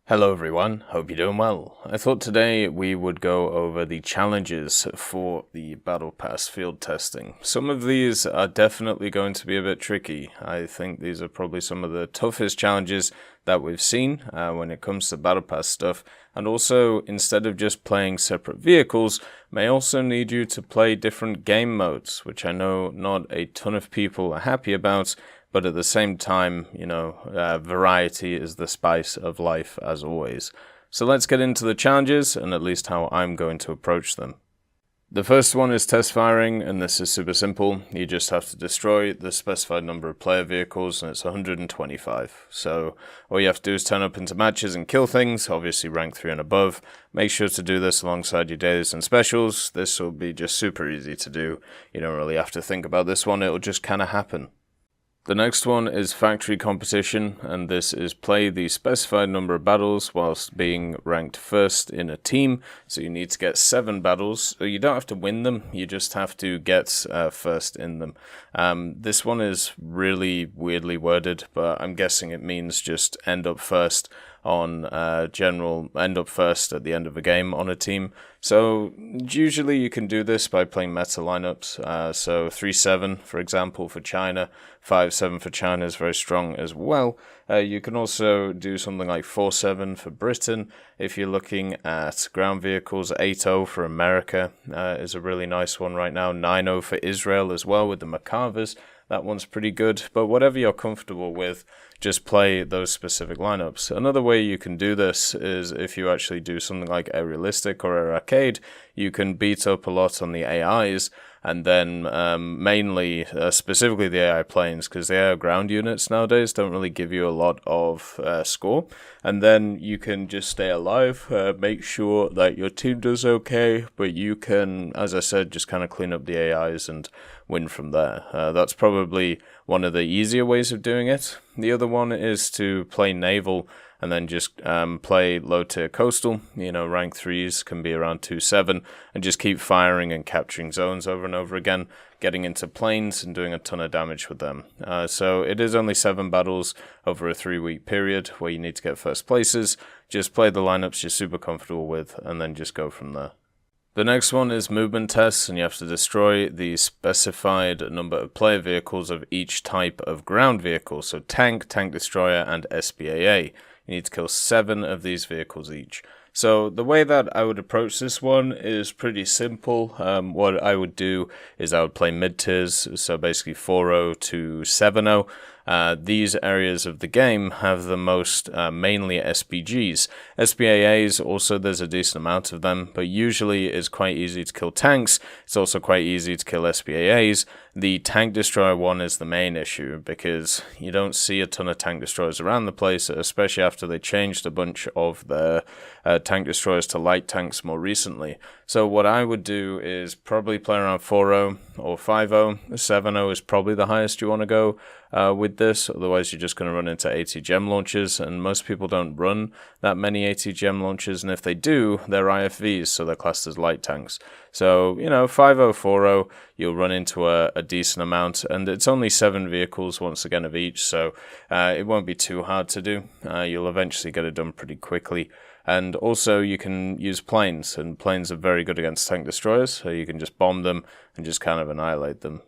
Hello everyone, hope you're doing well. I thought today we would go over the challenges for the Battle Pass field testing. Some of these are definitely going to be a bit tricky. I think these are probably some of the toughest challenges that we've seen when it comes to Battle Pass stuff. And also, instead of just playing separate vehicles, may also need you to play different game modes, which I know not a ton of people are happy about. But at the same time, variety is the spice of life as always. So let's get into the challenges and at least how I'm going to approach them. The first one is test firing, and this is super simple. You just have to destroy the specified number of player vehicles, and it's 125. So all you have to do is turn up into matches and kill things, obviously rank 3 and above. Make sure to do this alongside your dailies and specials. This will be just super easy to do. You don't really have to think about this one, it'll just kind of happen. The next one is factory competition, and this is play the specified number of battles whilst being ranked first in a team. So you need to get 7 battles. So you don't have to win them, you just have to get first in them. This one is really weirdly worded, but I'm guessing it means just end up first on end up first at the end of a game on a team. So usually you can do this by playing meta lineups. So 3-7 for example for China, 5-7 for China is very strong as well. You can also do something like 4-7 for Britain. If you're looking at ground vehicles, 8-0 for America is a really nice one right now. 9-0 for Israel as well with the Macavers. That one's pretty good, but whatever you're comfortable with, just play those specific lineups. Another way you can do this is if you actually do something like Air Realistic or Air Arcade, you can beat up a lot on the AIs, and then specifically the AI planes, because the AI ground units nowadays don't really give you a lot of score, and then you can just stay alive, make sure that your team does okay, but you can, as I said, just kind of clean up the AIs and win from there. That's probably one of the easier ways of doing it. The other one is to play naval and then just play low tier coastal. Rank 3s can be around 2-7, and just keep firing and capturing zones over and over again, getting into planes and doing a ton of damage with them. So it is only 7 battles over a 3-week period where you need to get first places. Just play the lineups you're super comfortable with and then just go from there. The next one is movement tests, and you have to destroy the specified number of player vehicles of each type of ground vehicle. So tank, tank destroyer, and SBAA. You need to kill 7 of these vehicles each. So the way that I would approach this one is pretty simple. What I would do is I would play mid-tiers, so basically 4-0 to 7-0. These areas of the game have the most mainly SPGs. SBAAs also, there's a decent amount of them, but usually it's quite easy to kill tanks. It's also quite easy to kill SBAAs. The tank destroyer one is the main issue because you don't see a ton of tank destroyers around the place, especially after they changed a bunch of their tank destroyers to light tanks more recently. So what I would do is probably play around 4-0 or 5-0. 7-0 is probably the highest you want to go with this, otherwise you're just going to run into AT gem launchers, and most people don't run that many AT gem launchers, and if they do, they're IFVs, so they're classed as light tanks. So 5-0, 4-0, you'll run into a decent amount, and it's only 7 vehicles once again of each, so it won't be too hard to do. You'll eventually get it done pretty quickly. And also you can use planes, and planes are very good against tank destroyers, so you can just bomb them and just kind of annihilate them.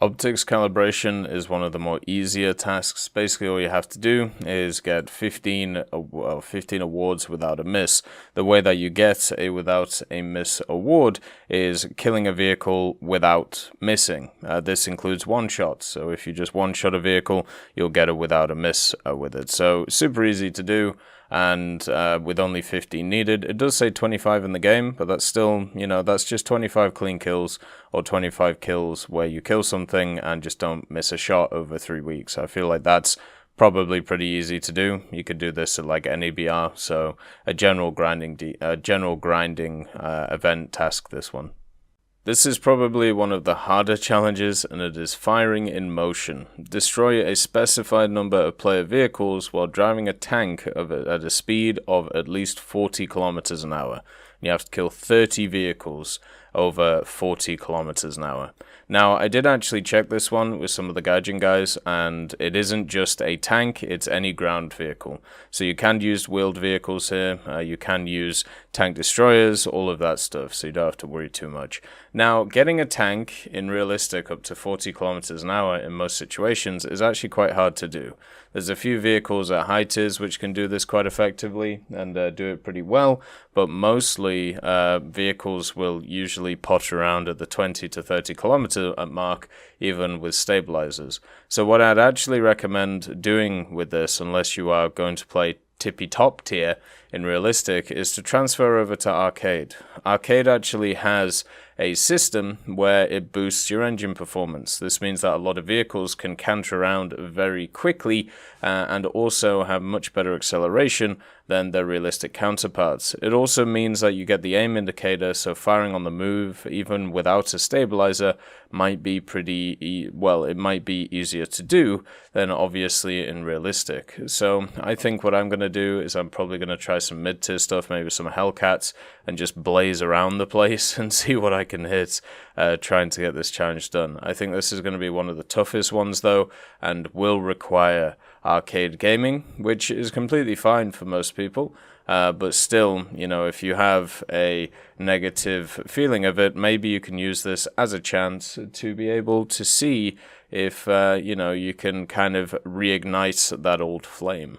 Optics calibration is one of the more easier tasks. Basically all you have to do is get 15 awards without a miss. The way that you get a without a miss award is killing a vehicle without missing. This includes one shot, so if you just one shot a vehicle, you'll get a without a miss with it. So super easy to do, and with only 15 needed. It does say 25 in the game, but that's still, that's just 25 clean kills or 25 kills where you kill something and just don't miss a shot over 3 weeks. I feel like that's probably pretty easy to do. You could do this at like NABR, so a general grinding event task, this one. This is probably one of the harder challenges, and it is firing in motion. Destroy a specified number of player vehicles while driving a tank at a speed of at least 40 kilometers an hour. You have to kill 30 vehicles over 40 kilometers an hour. Now, I did actually check this one with some of the gaijin guys, and it isn't just a tank, it's any ground vehicle. So you can use wheeled vehicles here, you can use tank destroyers, all of that stuff, so you don't have to worry too much. Now, getting a tank in realistic up to 40 kilometers an hour in most situations is actually quite hard to do. There's a few vehicles at high tiers which can do this quite effectively and do it pretty well, but mostly vehicles will usually pot around at the 20 to 30 kilometer mark, even with stabilizers. So what I'd actually recommend doing with this, unless you are going to play tippy top tier in realistic, is to transfer over to arcade. Arcade actually has a system where it boosts your engine performance. This means that a lot of vehicles can canter around very quickly and also have much better acceleration than their realistic counterparts. It also means that you get the aim indicator, so firing on the move, even without a stabilizer, might be it might be easier to do than obviously in realistic. So I think what I'm going to do is I'm probably going to try some mid-tier stuff, maybe some Hellcats, and just blaze around the place and see what I can hit trying to get this challenge done. I think this is going to be one of the toughest ones though, and will require arcade gaming, which is completely fine for most people. But still, you know, if you have a negative feeling of it, maybe you can use this as a chance to be able to see if, you know, you can kind of reignite that old flame.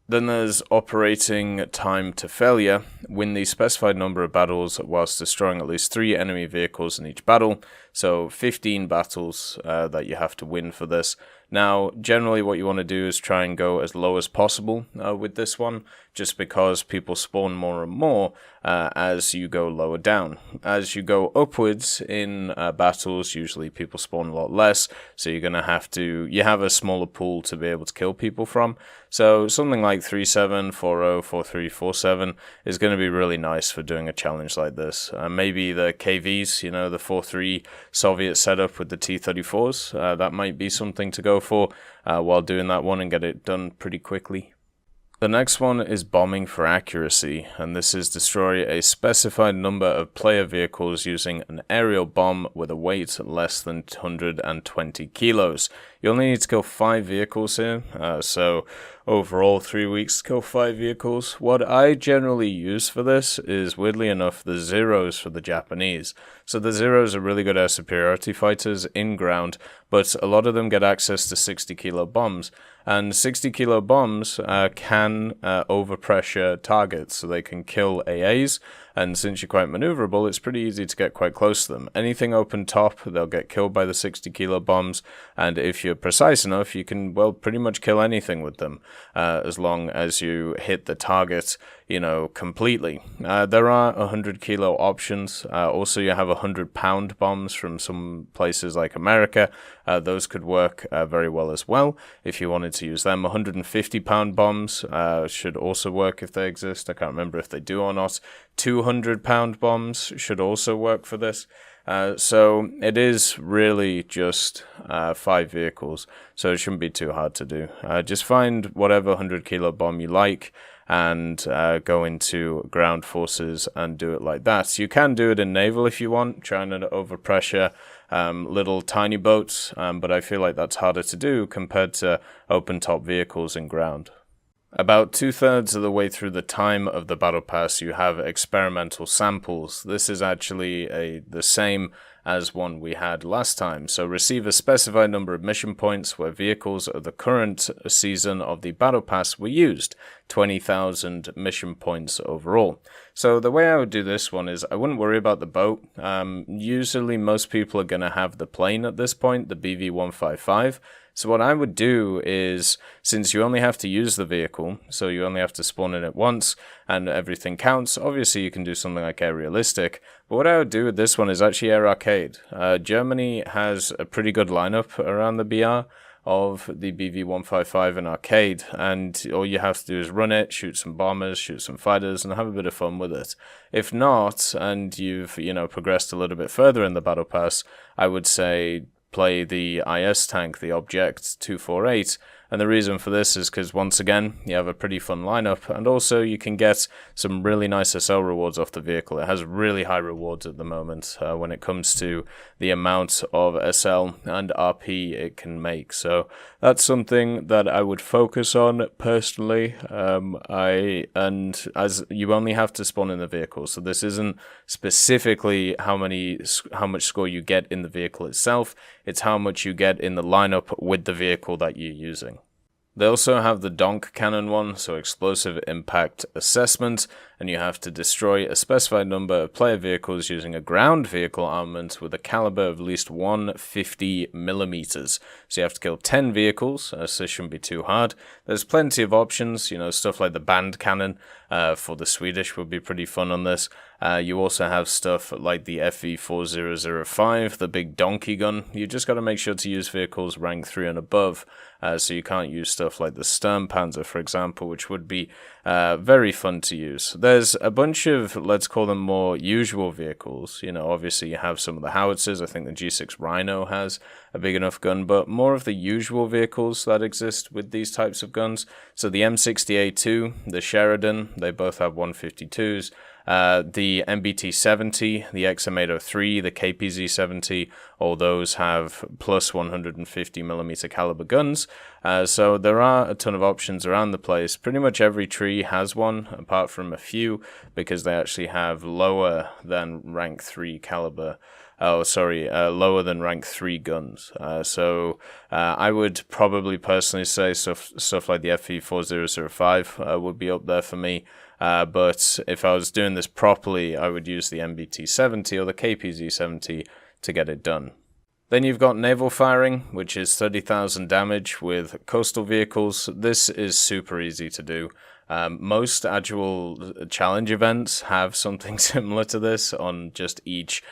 Then there's operating time to failure. Win the specified number of battles whilst destroying at least 3 enemy vehicles in each battle. So 15 battles that you have to win for this. Now, generally what you want to do is try and go as low as possible with this one, just because people spawn more and more as you go lower down. As you go upwards in battles, usually people spawn a lot less, so you're going to you have a smaller pool to be able to kill people from. So something like 3-7, 4-0, 4-3, 4-7 is going to be really nice for doing a challenge like this. Maybe the KVs, you know, the 4-3 Soviet setup with the T-34s, that might be something to go for while doing that one and get it done pretty quickly. The next one is bombing for accuracy, and this is destroy a specified number of player vehicles using an aerial bomb with a weight less than 120 kilos. You only need to kill 5 vehicles here, so overall 3 weeks to kill 5 vehicles. What I generally use for this is, weirdly enough, the Zeros for the Japanese. So the Zeros are really good air superiority fighters in ground, but a lot of them get access to 60 kilo bombs. And 60 kilo bombs can overpressure targets, so they can kill AAs. And since you're quite maneuverable, it's pretty easy to get quite close to them. Anything open top, they'll get killed by the 60 kilo bombs. And if you're precise enough, you can, well, pretty much kill anything with them, as long as you hit the target, you know, completely. There are 100 kilo options. Also, you have 100-pound bombs from some places like America. Those could work very well as well if you wanted to use them. 150-pound bombs should also work if they exist. I can't remember if they do or not. 200-pound bombs should also work for this. So it is really just 5 vehicles, so it shouldn't be too hard to do. Just find whatever 100 kilo bomb you like and go into ground forces and do it like that. You can do it in naval if you want, trying to overpressure little tiny boats, but I feel like that's harder to do compared to open top vehicles in ground. About 2/3 of the way through the time of the battle pass, you have experimental samples. This is actually the same as one we had last time. So receive a specified number of mission points where vehicles of the current season of the battle pass were used. 20,000 mission points overall. So the way I would do this one is I wouldn't worry about the boat. Usually most people are going to have the plane at this point, the BV-155. So what I would do is, since you only have to use the vehicle, so you only have to spawn in it once, and everything counts, obviously you can do something like Air Realistic, but what I would do with this one is actually Air Arcade. Germany has a pretty good lineup around the BR of the BV-155 and Arcade, and all you have to do is run it, shoot some bombers, shoot some fighters, and have a bit of fun with it. If not, and you've, you know, progressed a little bit further in the Battle Pass, I would say play the IS tank, the Object 248, And the reason for this is because, once again, you have a pretty fun lineup, and also you can get some really nice SL rewards off the vehicle. It has really high rewards at the moment when it comes to the amount of SL and RP it can make. So that's something that I would focus on personally. And as you only have to spawn in the vehicle, so this isn't specifically how much score you get in the vehicle itself. It's how much you get in the lineup with the vehicle that you're using. They also have the donk cannon one, so explosive impact assessment, and you have to destroy a specified number of player vehicles using a ground vehicle armament with a caliber of at least 150mm. So you have to kill 10 vehicles, so this shouldn't be too hard. There's plenty of options, stuff like the band cannon for the Swedish would be pretty fun on this. You also have stuff like the FV4005, the big donkey gun. You just got to make sure to use vehicles rank 3 and above, so you can't use stuff like the Sturmpanzer, for example, which would be very fun to use. There's a bunch of, let's call them more usual vehicles. Obviously you have some of the howitzers. I think the G6 Rhino has a big enough gun, but more of the usual vehicles that exist with these types of guns. So the M60A2, the Sheridan, they both have 152s. The MBT-70, the XM803, the KPZ-70, all those have plus 150mm caliber guns. So there are a ton of options around the place. Pretty much every tree has one, apart from a few, because they actually have lower than rank 3 caliber. Lower than rank 3 guns. So I would probably personally say stuff like the FV4005 would be up there for me. But if I was doing this properly, I would use the MBT-70 or the KPZ-70 to get it done. Then you've got Naval Firing, which is 30,000 damage with coastal vehicles. This is super easy to do. Most actual challenge events have something similar to this on just each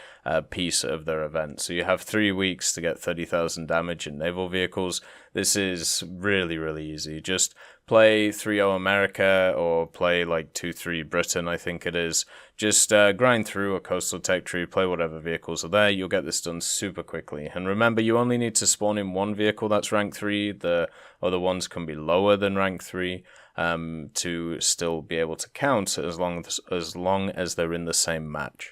piece of their event. So you have 3 weeks to get 30,000 damage in naval vehicles. This is really, really easy. Just play 3-0 America or play like 2-3 Britain, I think it is. Just grind through a coastal tech tree, play whatever vehicles are there. You'll get this done super quickly. And remember, you only need to spawn in one vehicle that's rank 3. The other ones can be lower than rank 3 to still be able to count as long as they're in the same match.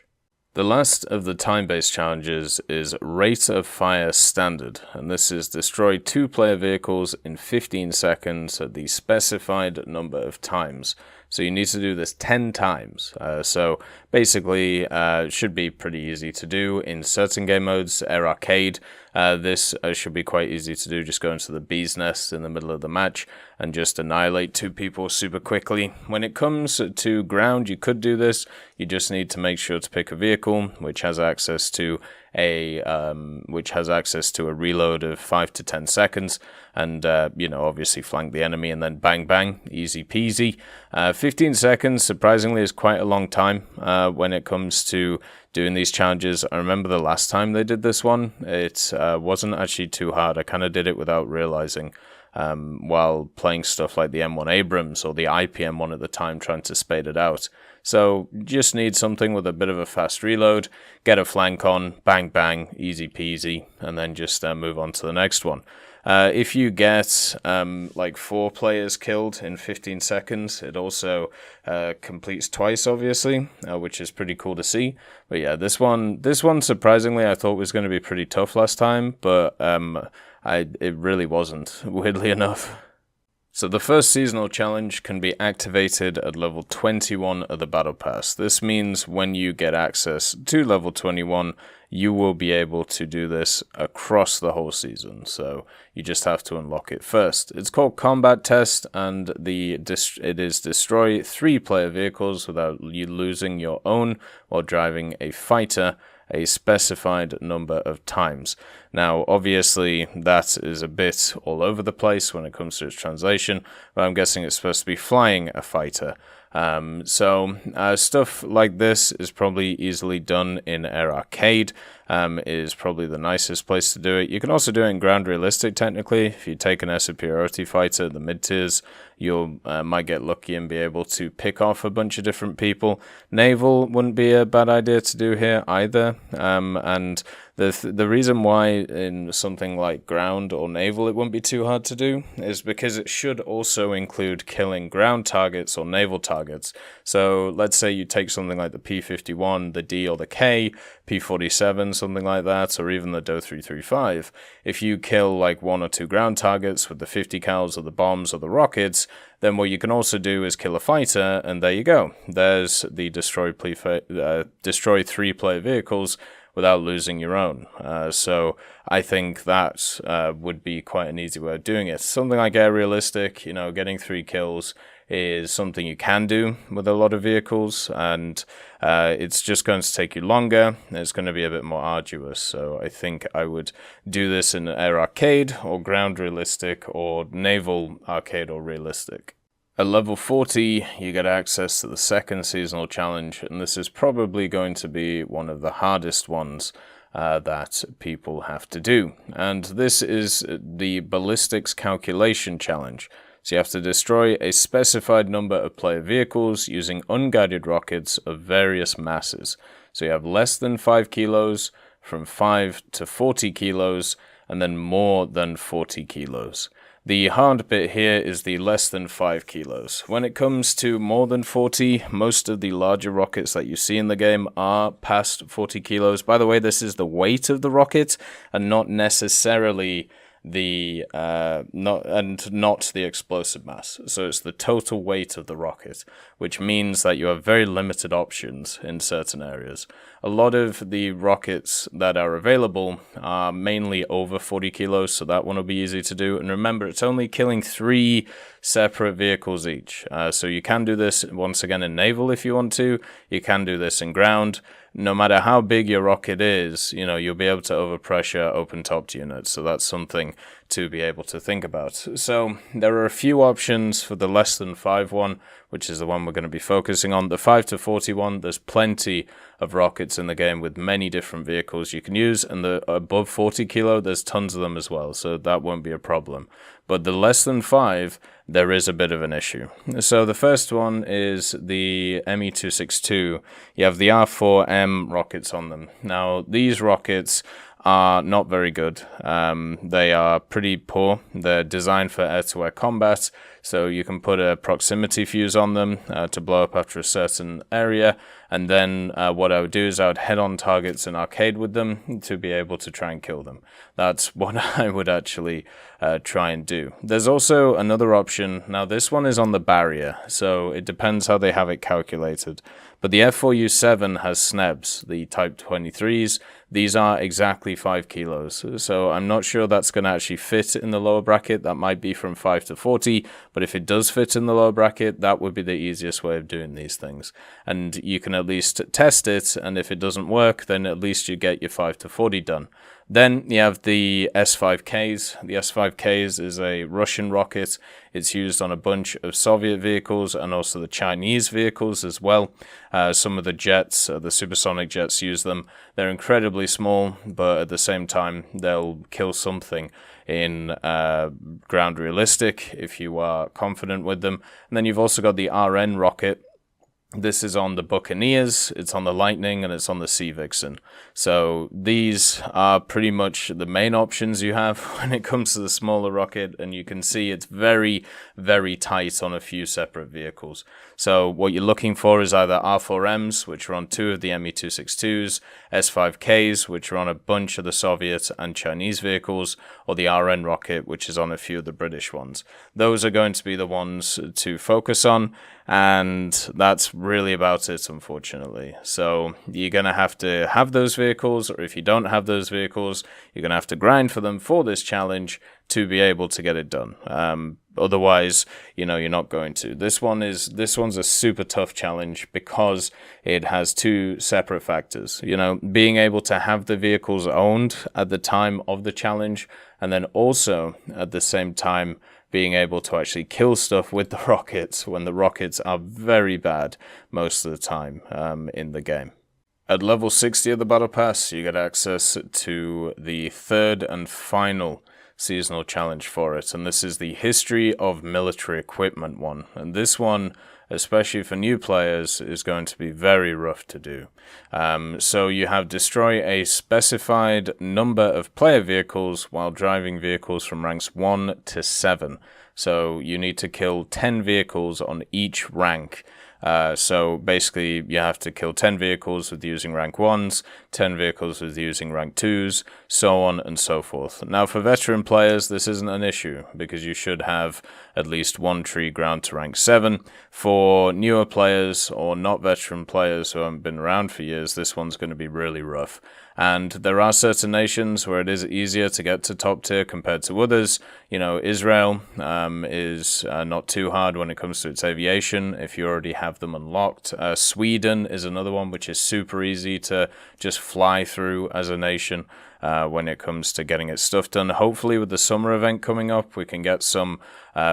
The last of the time-based challenges is Rate of Fire Standard, and this is destroy 2 player vehicles in 15 seconds at the specified number of times. So you need to do this 10 times. So basically, it should be pretty easy to do. In certain game modes, Air Arcade, this should be quite easy to do. Just go into the bee's nest in the middle of the match and just annihilate 2 people super quickly. When it comes to ground, you could do this. You just need to make sure to pick a vehicle which has access to a reload of 5 to 10 seconds, and obviously flank the enemy, and then bang bang, easy peasy. 15 seconds surprisingly is quite a long time when it comes to doing these challenges. I remember the last time they did this one, it wasn't actually too hard. I kind of did it without realizing while playing stuff like the M1 Abrams or the IPM1 at the time, trying to spade it out. So just need something with a bit of a fast reload, get a flank on, bang bang, easy peasy, and then just move on to the next one. If you get like 4 players killed in 15 seconds, it also completes twice, obviously, which is pretty cool to see. But yeah, this one surprisingly I thought was going to be pretty tough last time, but it really wasn't, weirdly enough. So the first seasonal challenge can be activated at level 21 of the Battle Pass. This means when you get access to level 21, you will be able to do this across the whole season. So you just have to unlock it first. It's called Combat Test, and it is destroy 3 player vehicles without you losing your own while driving a fighter a specified number of times. Now, obviously, that is a bit all over the place when it comes to its translation, but I'm guessing it's supposed to be flying a fighter. So stuff like this is probably easily done in Air Arcade. Is probably the nicest place to do it. You can also do it in Ground Realistic, technically. If you take an air superiority fighter, the mid-tiers, you might get lucky and be able to pick off a bunch of different people. Naval wouldn't be a bad idea to do here either. And The reason why in something like ground or naval it won't be too hard to do is because it should also include killing ground targets or naval targets. So let's say you take something like the P-51, the D or the K, P-47, something like that, or even the DO 335. If you kill like 1 or 2 ground targets with the 50 cals or the bombs or the rockets, then what you can also do is kill a fighter, and there you go. There's the destroy 3-player vehicles without losing your own. So I think that would be quite an easy way of doing it. Something like aerialistic, getting 3 kills is something you can do with a lot of vehicles, and it's just going to take you longer. It's going to be a bit more arduous. So I think I would do this in air arcade or ground realistic or naval arcade or realistic. At level 40, you get access to the second seasonal challenge, and this is probably going to be one of the hardest ones that people have to do. And this is the Ballistics Calculation challenge. So you have to destroy a specified number of player vehicles using unguided rockets of various masses. So you have less than 5 kilos, from 5 to 40 kilos, and then more than 40 kilos. The hard bit here is the less than 5 kilos. When it comes to more than 40, most of the larger rockets that you see in the game are past 40 kilos. By the way, this is the weight of the rocket and not necessarily the not the explosive mass. So it's the total weight of the rocket, which means that you have very limited options in certain areas. A lot of the rockets that are available are mainly over 40 kilos, so that one will be easy to do. And remember, it's only killing 3 separate vehicles each. So you can do this once again in naval if you want to. You can do this in ground. No matter how big your rocket is, you'll be able to overpressure open-topped units. So that's something to be able to think about. So there are a few options for the less than 5 one, which is the one we're going to be focusing on. The 5 to 41, there's plenty of rockets in the game with many different vehicles you can use. And the above 40 kilo, there's tons of them as well. So that won't be a problem. But the less than 5, there is a bit of an issue. So the first one is the ME-262. You have the R4M rockets on them. Now, these rockets are not very good. They are pretty poor. They're designed for air-to-air combat, so you can put a proximity fuse on them to blow up after a certain area, and then what I would do is I would head on targets in arcade with them to be able to try and kill them. That's what I would actually try and do. There's also another option. Now this one is on the barrier, so it depends how they have it calculated. But the F4U7 has SNEBs, the Type 23s. These are exactly 5 kilos. So I'm not sure that's going to actually fit in the lower bracket. That might be from 5 to 40. But if it does fit in the lower bracket, that would be the easiest way of doing these things. And you can at least test it. And if it doesn't work, then at least you get your 5 to 40 done. Then you have the S5Ks. The S5Ks is a Russian rocket. It's used on a bunch of Soviet vehicles and also the Chinese vehicles as well. Some of the jets, the supersonic jets, use them. They're incredibly small, but at the same time, they'll kill something in ground realistic if you are confident with them. And then you've also got the RN rocket. This is on the Buccaneers, it's on the Lightning, and it's on the Sea Vixen. So these are pretty much the main options you have when it comes to the smaller rocket, and you can see it's very, very tight on a few separate vehicles. So what you're looking for is either R4Ms, which are on 2 of the ME-262s, S5Ks, which are on a bunch of the Soviet and Chinese vehicles, or the RN rocket, which is on a few of the British ones. Those are going to be the ones to focus on, and that's really about it, unfortunately. So you're going to have those vehicles, or if you don't have those vehicles, you're going to have to grind for them for this challenge to be able to get it done. Otherwise, you're not going to. This one's a super tough challenge because it has 2 separate factors. Being able to have the vehicles owned at the time of the challenge, and then also at the same time being able to actually kill stuff with the rockets when the rockets are very bad most of the time in the game. At level 60 of the Battle Pass, you get access to the 3rd and final seasonal challenge for it, and this is the History of Military Equipment one. And this one especially for new players, is going to be very rough to do. So you have destroy a specified number of player vehicles while driving vehicles from ranks 1 to 7. So you need to kill 10 vehicles on each rank. So basically, you have to kill 10 vehicles with using rank 1s, 10 vehicles with using rank 2s, so on and so forth. Now, for veteran players, this isn't an issue, because you should have at least one tree ground to rank 7. For newer players, or not veteran players who haven't been around for years, this one's going to be really rough. And there are certain nations where it is easier to get to top tier compared to others. You know, Israel is not too hard when it comes to its aviation, if you already have them unlocked. Sweden is another one which is super easy to just fly through as a nation when it comes to getting its stuff done. Hopefully with the summer event coming up, we can get some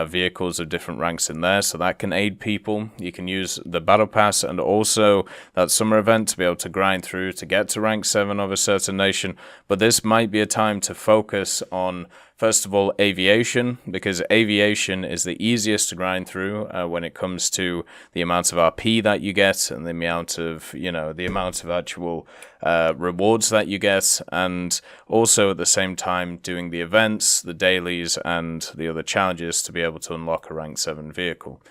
vehicles of different ranks in there, so that can aid people. You can use the battle pass and also that summer event to be able to grind through to get to rank 7 of a certain nation. But this might be a time to focus on, first of all, aviation, because aviation is the easiest to grind through when it comes to the amount of RP that you get and the amount of, the amount of actual rewards that you get, and also at the same time doing the events, the dailies, and the other challenges to be able to unlock a rank 7 vehicle.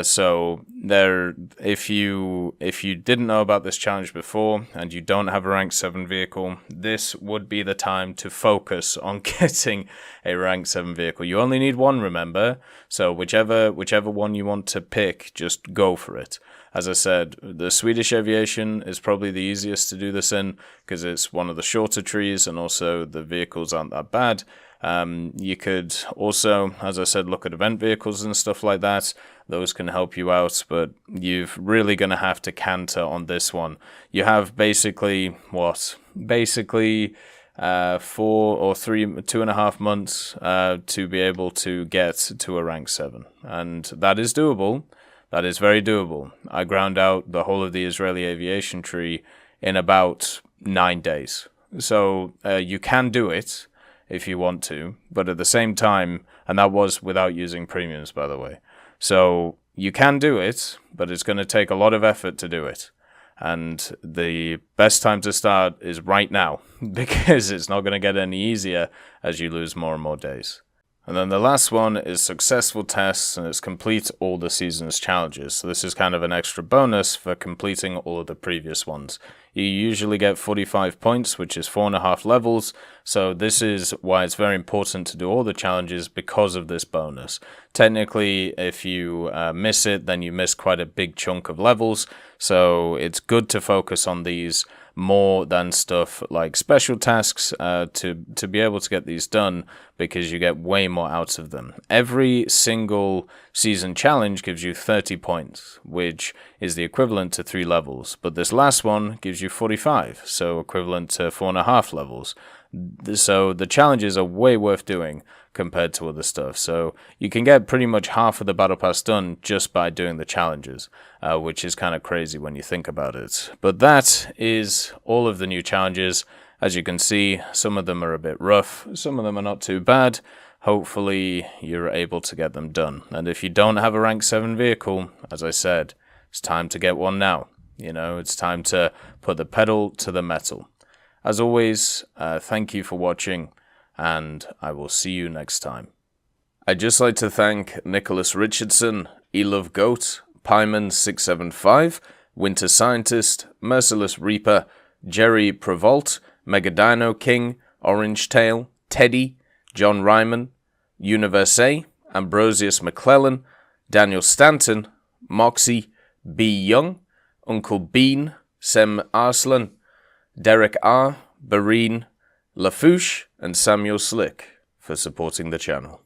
So there, if you didn't know about this challenge before and you don't have a rank 7 vehicle, this would be the time to focus on getting a rank 7 vehicle. You only need one, remember, so whichever one you want to pick, just go for it. As I said, the Swedish aviation is probably the easiest to do this in because it's one of the shorter trees and also the vehicles aren't that bad. You could also, as I said, look at event vehicles and stuff like that. Those can help you out, but you're really going to have to canter on this one. You have basically 4 or 2.5 months to be able to get to a rank 7, and that is doable. That is very doable. I ground out the whole of the Israeli aviation tree in about 9 days. So you can do it if you want to, but at the same time, and that was without using premiums, by the way. So you can do it, but it's going to take a lot of effort to do it. And the best time to start is right now, because it's not going to get any easier as you lose more and more days. And then the last one is successful tests, and it's complete all the season's challenges. So this is kind of an extra bonus for completing all of the previous ones. You usually get 45 points, which is 4.5 levels. So this is why it's very important to do all the challenges, because of this bonus. Technically, if you miss it, then you miss quite a big chunk of levels. So it's good to focus on these more than stuff like special tasks to be able to get these done, because you get way more out of them. Every single season challenge gives you 30 points, which is the equivalent to 3 levels, but this last one gives you 45, so equivalent to 4.5 levels. So the challenges are way worth doing compared to other stuff. So you can get pretty much half of the battle pass done just by doing the challenges, which is kind of crazy when you think about it. But that is all of the new challenges. As you can see, some of them are a bit rough, some of them are not too bad. Hopefully you're able to get them done. And if you don't have a rank 7 vehicle, as I said, it's time to get one now. It's time to put the pedal to the metal. As always, thank you for watching, and I will see you next time. I'd just like to thank Nicholas Richardson, Elove Goat, Pyman675, Winter Scientist, Merciless Reaper, Jerry Prevolt, Megadino King, Orange Tail, Teddy, John Ryman, Universe, Ambrosius McClellan, Daniel Stanton, Moxie, B. Young, Uncle Bean, Sem Arslan, Derek R., Bareen, Lafouche, and Samuel Slick for supporting the channel.